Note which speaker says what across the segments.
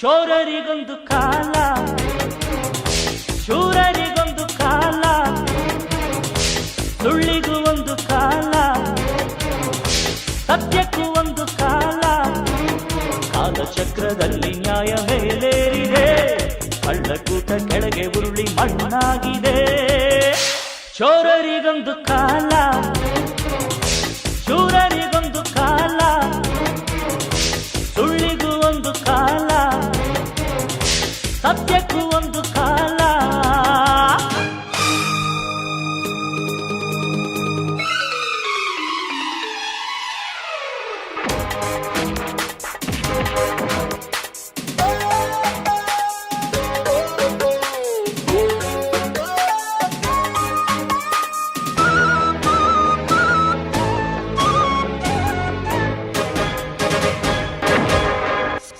Speaker 1: ಚೋರರಿಗೊಂದು ಕಾಲ, ಶೂರರಿಗೊಂದು ಕಾಲ, ಸುಳ್ಳಿಗೂ ಒಂದು ಕಾಲ, ಸತ್ಯಕ್ಕೂ ಒಂದು ಕಾಲ. ಕಾಲಚಕ್ರದಲ್ಲಿ ನ್ಯಾಯ ಮೇಲೇರಿದೆ, ಕಳ್ಳಕೂಟ ಕೆಳಗೆ ಉರುಳಿ ಮಣ್ಣಾಗಿದೆ. ಚೋರರಿಗೊಂದು ಕಾಲ, ಶೂರರಿಗೊಂದು ಕಾಲ, ಸುಳ್ಳಿಗೂ ಒಂದು ಕಾಲ, ಸತ್ಯಕ್ಕೂ ಒಂದು ಕಾಲ.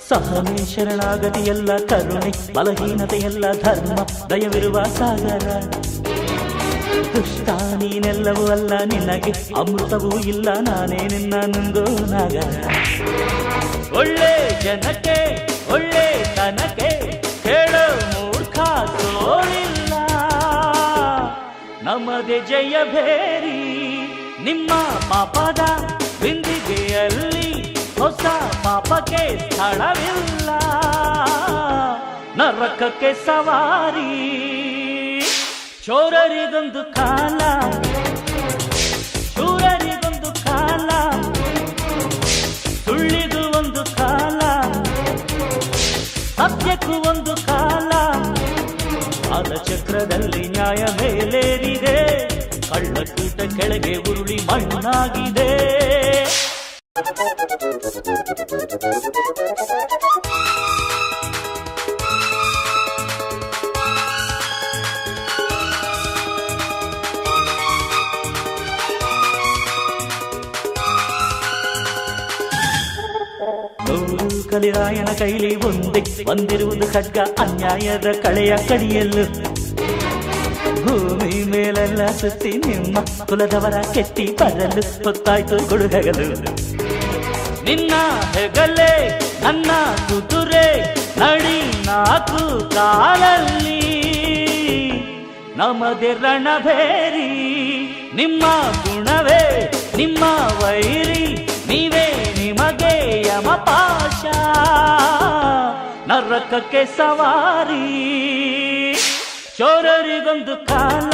Speaker 1: ಸಹನೆ ಶರಣಾಗತಿಯಲ್ಲ ಕರುಣೆ, ಬಲಹೀನತೆಯಲ್ಲ ಧರ್ಮ, ದಯವಿರುವ ಸಾಗರ. ದುಷ್ಟ ನೀನೆಲ್ಲವೂ ಅಲ್ಲ, ನಿನಗೆ ಅಮೃತವೂ ಇಲ್ಲ, ನಾನೇ ನಿನ್ನ ನುಂಗೋ ನಾಗರ. ಒಳ್ಳೆ ಜನಕ್ಕೆ ಒಳ್ಳೆ ತನಕ್ಕೆ ಕೇಳೋ ಮೂರ್ಖ ಸೋಲಿಲ್ಲ, ನಮ್ಮದೇ ಜಯ ಭೇರಿ. ನಿಮ್ಮ ಪಾಪದ ಬಿಂದಿಗೆಯಲ್ಲಿ ಹೊಸ ಪಾಪಕ್ಕೆ ಸ್ಥಳವಿಲ್ಲ, ನರಕಕ್ಕೆ ಸವಾರಿ. ಚೋರರಿಗೊಂದು ಕಾಲ, ಶೂರರಿಗೊಂದು ಕಾಲ, ಸುಳ್ಳಿಗೂ ಒಂದು ಕಾಲ, ಸತ್ಯಕ್ಕೂ ಒಂದು ಕಾಲ. ಕಾಲಚಕ್ರದಲ್ಲಿ ನ್ಯಾಯ ಮೇಲೇರಿದೆ, ಕಳ್ಳಕೂಟ ಕೆಳಗೆ ಉರುಳಿ ಮಣ್ಣಾಗಿದೆ. ಕಲಿರಾಯನ ಕೈಲಿ ಒಂದಿರುವುದು ಖಡ್ಗ, ಅನ್ಯಾಯದ ಕಳೆಯ ಕಡಿಯಲು. ಭೂಮಿ ಮೇಲೆಲ್ಲ ಸುತ್ತಿ ನಿಮ್ಮ ಕುಲದವರ ಕೆಟ್ಟಿ ಬರಲು ಹೊತ್ತಾಯ್ತು ಗುಡುಗಲು. ನಿನ್ನ ಹೆಗಲೇ ನನ್ನ ಕುದುರೆ, ನಡಿ ನಾಲ್ಕು ಕಾಲಲ್ಲಿ, ನಮ್ಮದೇ ರಣಭೇರಿ. ನಿಮ್ಮ ಗುಣವೇ ನಿಮ್ಮ ವೈರಿ, ನೀವೇ ನಿಮಗೆ ಯಮಪಾಶ, ನರಕಕ್ಕೆ ಸವಾರಿ. ಚೋರರಿಗೊಂದು ಕಾಲ,